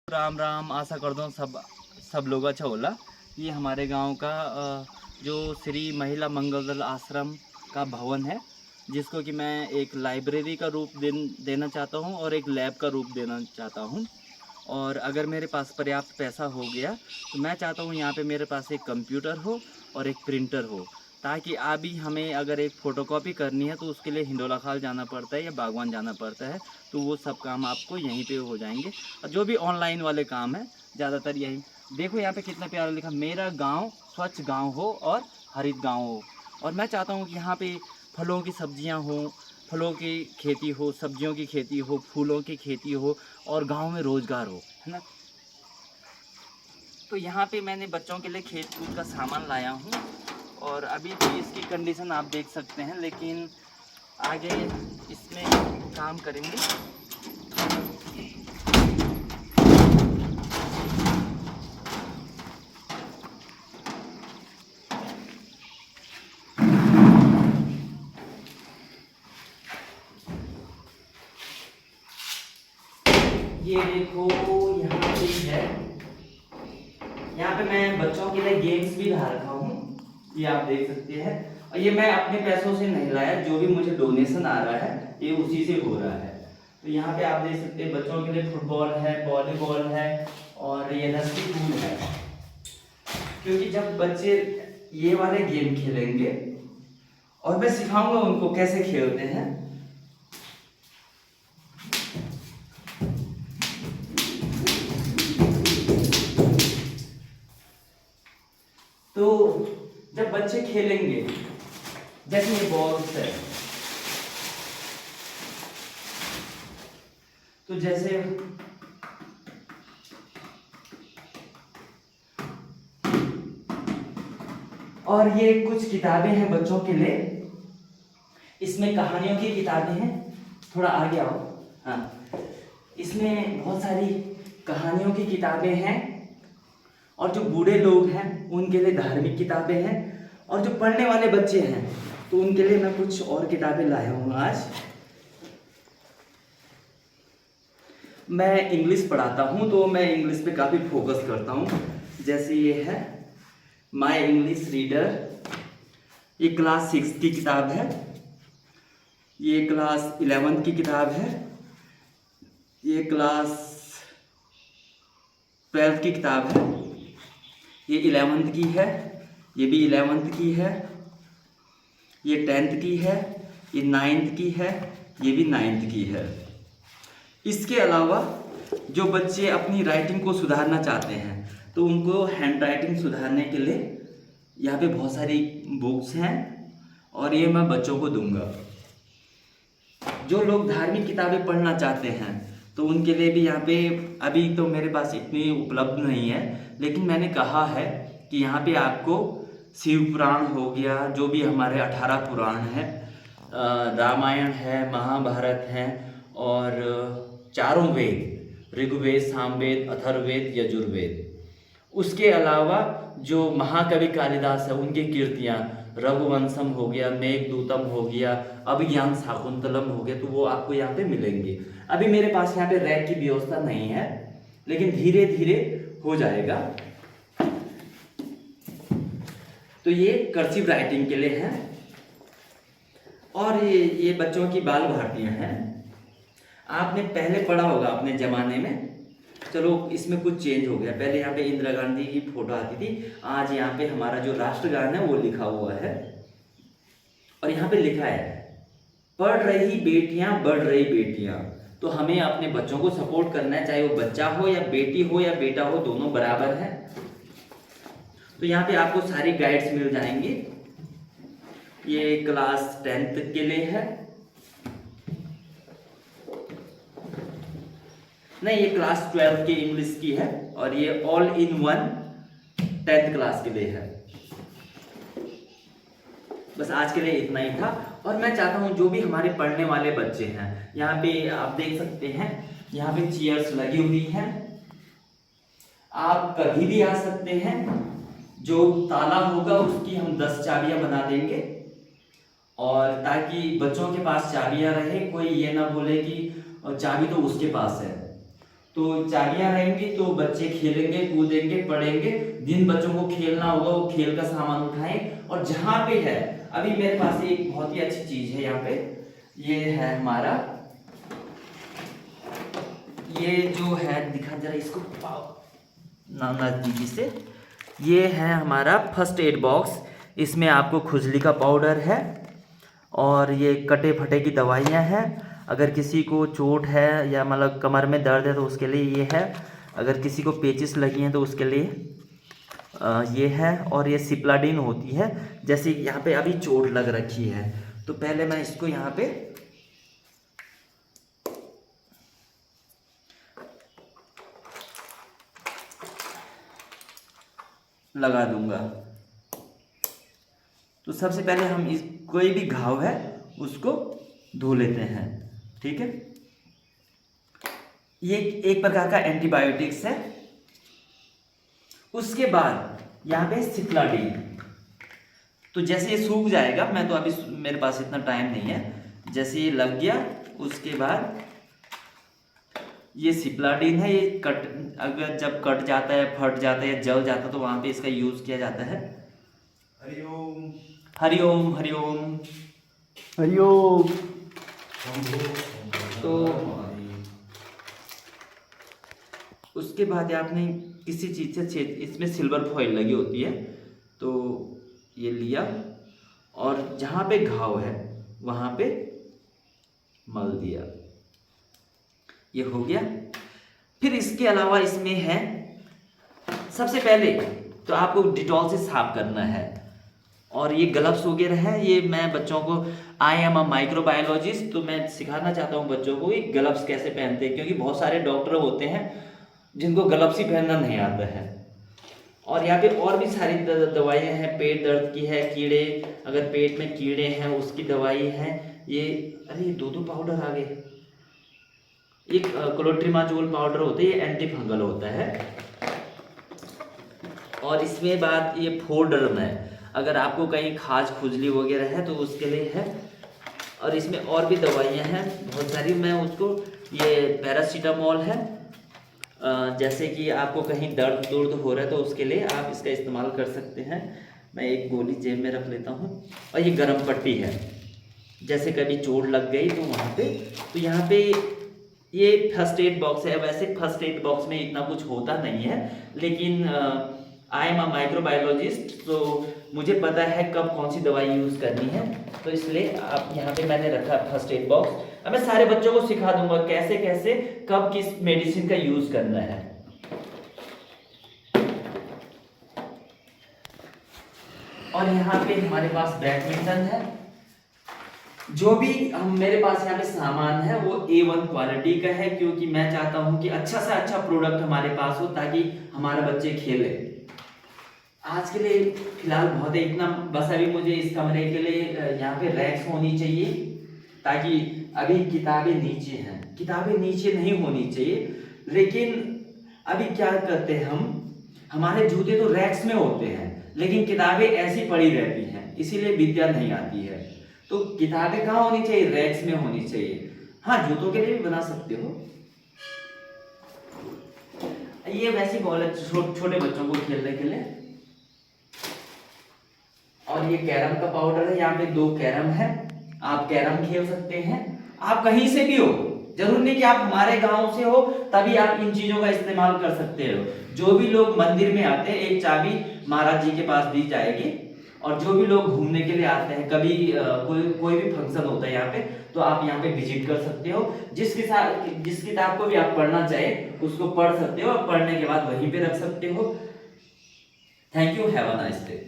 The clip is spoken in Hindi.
राम राम। आशा करता हूँ सब सब लोग अच्छा होला। ये हमारे गांव का जो श्री महिला मंगल दल आश्रम का भवन है, जिसको कि मैं एक लाइब्रेरी का रूप देना चाहता हूँ और एक लैब का रूप देना चाहता हूँ। और अगर मेरे पास पर्याप्त पैसा हो गया तो मैं चाहता हूँ यहाँ पे मेरे पास एक कंप्यूटर हो और एक प्रिंटर हो, ताकि अभी हमें अगर एक फ़ोटोकॉपी करनी है तो उसके लिए हिंडोला खाल जाना पड़ता है या बागवान जाना पड़ता है। तो वो सब काम आपको यहीं पे हो जाएंगे। और जो भी ऑनलाइन वाले काम है ज़्यादातर यही। देखो यहाँ पे कितना प्यारा लिखा, मेरा गांव स्वच्छ गांव हो और हरित गांव हो। और मैं चाहता हूँ कि यहाँ पे फलों की सब्जियाँ हों, फलों की खेती हो, सब्जियों की खेती हो, फूलों की खेती हो और गांव में रोज़गार हो, है ना। तो यहाँ पे मैंने बच्चों के लिए खेत कूद का सामान लाया हूँ और अभी तो इसकी कंडीशन आप देख सकते हैं, लेकिन आगे इसमें काम करेंगे। ये देखो यहाँ पे है, यहाँ पे मैं बच्चों के लिए गेम्स भी ला रखा हूँ, ये आप देख सकते हैं। और ये मैं अपने पैसों से नहीं लाया, जो भी मुझे डोनेशन आ रहा है ये उसी से हो रहा है। तो यहाँ पे आप देख सकते हैं बच्चों के लिए फुटबॉल है, वॉलीबॉल है और ये रस्सी कूद है। क्योंकि जब बच्चे ये वाले गेम खेलेंगे और मैं सिखाऊंगा उनको कैसे खेलते हैं, तो जब बच्चे खेलेंगे, जैसे ये बॉल्स है, तो जैसे और ये कुछ किताबें हैं बच्चों के लिए, इसमें कहानियों की किताबें हैं। थोड़ा आगे आओ। हाँ, इसमें बहुत सारी कहानियों की किताबें हैं और जो बूढ़े लोग हैं उनके लिए धार्मिक किताबें हैं और जो पढ़ने वाले बच्चे हैं तो उनके लिए मैं कुछ और किताबें लाया हूँ आज। मैं इंग्लिश पढ़ाता हूँ तो मैं इंग्लिश पे काफ़ी फोकस करता हूँ। जैसे ये है माय इंग्लिश रीडर, ये क्लास 6 की किताब है, ये क्लास 11 की किताब है, ये क्लास 12 की किताब है, ये 11th की है, ये भी 11th की है, ये 10th की है, ये 9th की है, ये भी 9th की है। इसके अलावा जो बच्चे अपनी राइटिंग को सुधारना चाहते हैं तो उनको हैंड राइटिंग सुधारने के लिए यहाँ पे बहुत सारी बुक्स हैं और ये मैं बच्चों को दूंगा। जो लोग धार्मिक किताबें पढ़ना चाहते हैं तो उनके लिए भी यहाँ पे अभी तो मेरे पास इतनी उपलब्ध नहीं है, लेकिन मैंने कहा है कि यहाँ पे आपको शिव पुराण हो गया, जो भी हमारे 18 पुराण हैं, रामायण है, महाभारत है और चारों वेद, ऋग्वेद, सामवेद, अथर्ववेद, यजुर्वेद। उसके अलावा जो महाकवि कालिदास है उनकी कृतियाँ, रघुवंशम हो गया, मेघदूतम हो गया, अभिज्ञान शाकुंतलम हो गया, तो वो आपको यहाँ पे मिलेंगे। अभी मेरे पास यहाँ पे रैक की व्यवस्था नहीं है, लेकिन धीरे धीरे हो जाएगा। तो ये कर्सिव राइटिंग के लिए है और ये बच्चों की बाल भारतियाँ हैं। आपने पहले पढ़ा होगा अपने ज़माने में, चलो इसमें कुछ चेंज हो गया। पहले यहाँ पे इंदिरा गांधी की फोटो आती थी, आज यहाँ पे हमारा जो राष्ट्रगान है वो लिखा हुआ है। और यहाँ पे लिखा है पढ़ रही बेटियां बढ़ रही बेटियां। तो हमें अपने बच्चों को सपोर्ट करना है, चाहे वो बच्चा हो या बेटी हो या बेटा हो, दोनों बराबर है। तो यहाँ पे आपको सारी गाइड्स मिल जाएंगी। ये क्लास 10th के लिए है, नहीं ये क्लास 12 की इंग्लिश की है और ये all in one 10th class के लिए है। बस आज के लिए इतना ही था। और मैं चाहता हूँ जो भी हमारे पढ़ने वाले बच्चे हैं, यहाँ पे आप देख सकते हैं यहाँ पे चेयर्स लगी हुई हैं, आप कभी भी आ सकते हैं। जो ताला होगा उसकी हम 10 चाबियां बना देंगे और ताकि बच्चों के पास चाबियां रहे, कोई ये ना बोले कि चाबी तो उसके पास है। तो चाबियां रहेंगी तो बच्चे खेलेंगे, कूदेंगे, पढ़ेंगे। जिन बच्चों को खेलना होगा वो खेल का सामान उठाएं। और जहां पे है, अभी मेरे पास एक बहुत ही अच्छी चीज है यहाँ पे, ये है हमारा, ये जो है, दिखा जरा इसको नजदीकी से, ये है हमारा फर्स्ट एड बॉक्स। इसमें आपको खुजली का पाउडर है और ये कटे फटे की दवाइयाँ हैं। अगर किसी को चोट है या मतलब कमर में दर्द है तो उसके लिए ये है। अगर किसी को पेचिस लगी हैं तो उसके लिए ये है। और ये सिप्लाडीन होती है, जैसे यहाँ पे अभी चोट लग रखी है तो पहले मैं इसको यहाँ पे लगा दूंगा। तो सबसे पहले हम इस कोई भी घाव है उसको धो लेते हैं, ठीक है। ये एक प्रकार का एंटीबायोटिक्स है। उसके बाद यहाँ पे सिप्लाडीन, तो जैसे ये सूख जाएगा, मैं तो अभी मेरे पास इतना टाइम नहीं है, जैसे ये लग गया उसके बाद ये सिप्लाडीन है। ये अगर जब कट जाता है, फट जाता है, जल जाता है तो वहाँ पे इसका यूज़ किया जाता है। हरिओम हरिओम हरिओम हरिओम। तो उसके बाद आपने किसी चीज़ से इसमें सिल्वर फॉइल लगी होती है तो ये लिया और जहाँ पे घाव है वहाँ पे मल दिया, ये हो गया। फिर इसके अलावा इसमें है, सबसे पहले तो आपको डिटॉल से साफ करना है। और ये ग्लव्स वगैरह है, ये मैं बच्चों को, आई एम अ माइक्रोबायोलॉजिस्ट, तो मैं सिखाना चाहता हूँ बच्चों को ये ग्लव्स कैसे पहनते हैं, क्योंकि बहुत सारे डॉक्टर होते हैं जिनको ग्लव्स ही पहनना नहीं आता है। और यहाँ पे और भी सारी दवाइयाँ हैं, पेट दर्द की है, कीड़े, अगर पेट में कीड़े हैं उसकी दवाई है। ये अरे दो पाउडर आ गए। ये क्लोट्रिमाजोल पाउडर होता है, ये एंटी फंगल होता है। और इसमें बात ये फोडर्म है, अगर आपको कहीं खाज खुजली वगैरह है तो उसके लिए है। और इसमें और भी दवाइयाँ हैं बहुत सारी, मैं उसको, ये पैरासीटामोल है, जैसे कि आपको कहीं दर्द हो रहा है तो उसके लिए आप इसका इस्तेमाल कर सकते हैं। मैं एक गोली जेब में रख लेता हूँ। और ये गर्म पट्टी है, जैसे कभी चोट लग गई तो वहाँ पे, तो यहाँ पे ये फर्स्ट एड बॉक्स है। वैसे फर्स्ट एड बॉक्स में इतना कुछ होता नहीं है, लेकिन आई एम अ माइक्रोबायोलॉजिस्ट, तो मुझे पता है कब कौन सी दवाई यूज़ करनी है, तो इसलिए आप यहाँ पे मैंने रखा फर्स्ट एड बॉक्स। अब मैं सारे बच्चों को सिखा दूंगा कैसे कैसे कब किस मेडिसिन का यूज़ करना है। और यहाँ पे हमारे पास बैडमिंटन है। जो भी मेरे पास यहाँ पे सामान है वो A1 क्वालिटी का है, क्योंकि मैं चाहता हूँ कि अच्छा से अच्छा प्रोडक्ट हमारे पास हो ताकि हमारे बच्चे खेले। आज के लिए फिलहाल बहुत है इतना, बस अभी मुझे इस कमरे के लिए यहाँ पे रैक्स होनी चाहिए, ताकि अभी किताबें नीचे हैं, किताबें नीचे नहीं होनी चाहिए। लेकिन अभी क्या करते हैं हमारे जूते तो रैक्स में होते हैं लेकिन किताबें ऐसी पड़ी रहती हैं, इसीलिए विद्या नहीं आती है। तो किताबें कहाँ होनी चाहिए? रैक्स में होनी चाहिए। हाँ, जूतों के लिए भी बना सकते हो। ये वैसी बॉल है छोटे बच्चों को खेलने के लिए। और ये कैरम का पाउडर है, यहाँ पे 2 कैरम है, आप कैरम खेल सकते हैं। आप कहीं से भी हो, जरूर नहीं कि आप हमारे गांव से हो तभी आप इन चीजों का इस्तेमाल कर सकते हो। जो भी लोग मंदिर में आते हैं, एक चाबी महाराज जी के पास दी जाएगी। और जो भी लोग घूमने के लिए आते हैं, कभी कोई भी फंक्शन होता है यहाँ पे, तो आप यहाँ पे विजिट कर सकते हो। जिस किताब को भी आप पढ़ना चाहे उसको पढ़ सकते हो, और पढ़ने के बाद वहीं पे रख सकते हो। Thank you, have a nice day.